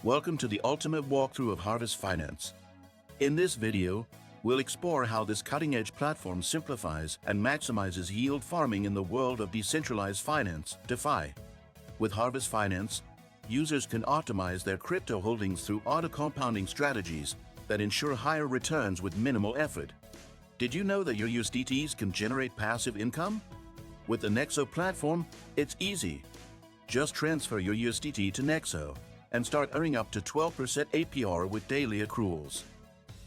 Welcome to the ultimate walkthrough of Harvest Finance. In this video, we'll explore how this cutting-edge platform simplifies and maximizes yield farming in the world of decentralized finance, DeFi. With Harvest Finance, users can optimize their crypto holdings through auto-compounding strategies that ensure higher returns with minimal effort. Did you know that your USDTs can generate passive income? With the Nexo platform, it's easy. Just transfer your USDT to Nexo and start earning up to 12% APR with daily accruals.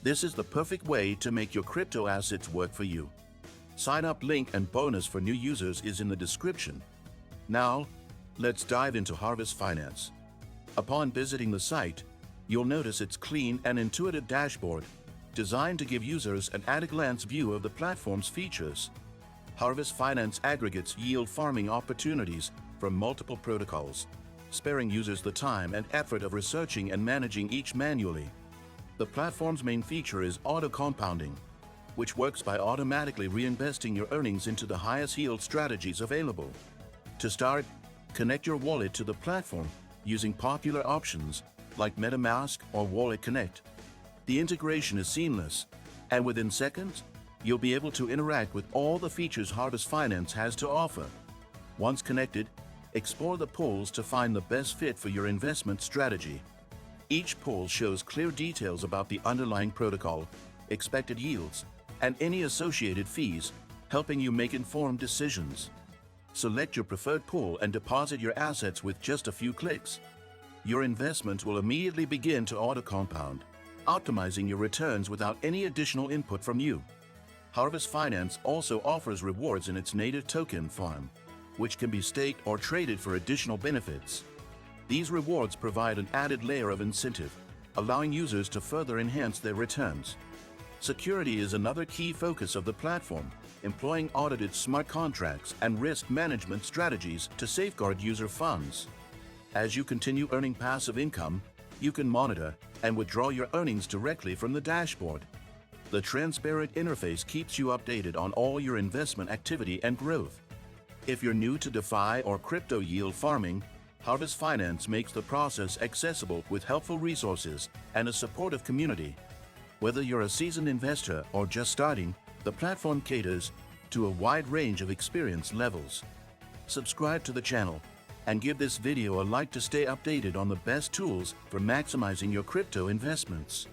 This is the perfect way to make your crypto assets work for you. Sign up link and bonus for new users is in the description. Now, let's dive into Harvest Finance. Upon visiting the site, you'll notice its clean and intuitive dashboard, designed to give users an at-a-glance view of the platform's features. Harvest Finance aggregates yield farming opportunities from multiple protocols, sparing users the time and effort of researching and managing each manually. The platform's main feature is auto-compounding, which works by automatically reinvesting your earnings into the highest yield strategies available. To start, connect your wallet to the platform using popular options like MetaMask or Wallet Connect. The integration is seamless, and within seconds, you'll be able to interact with all the features Harvest Finance has to offer. Once connected, explore the pools to find the best fit for your investment strategy. Each pool shows clear details about the underlying protocol, expected yields, and any associated fees, helping you make informed decisions. Select your preferred pool and deposit your assets with just a few clicks. Your investment will immediately begin to auto-compound, optimizing your returns without any additional input from you. Harvest Finance also offers rewards in its native token farm, which can be staked or traded for additional benefits. These rewards provide an added layer of incentive, allowing users to further enhance their returns. Security is another key focus of the platform, employing audited smart contracts and risk management strategies to safeguard user funds. As you continue earning passive income, you can monitor and withdraw your earnings directly from the dashboard. The transparent interface keeps you updated on all your investment activity and growth. If you're new to DeFi or crypto yield farming, Harvest Finance makes the process accessible with helpful resources and a supportive community. Whether you're a seasoned investor or just starting, the platform caters to a wide range of experience levels. Subscribe to the channel and give this video a like to stay updated on the best tools for maximizing your crypto investments.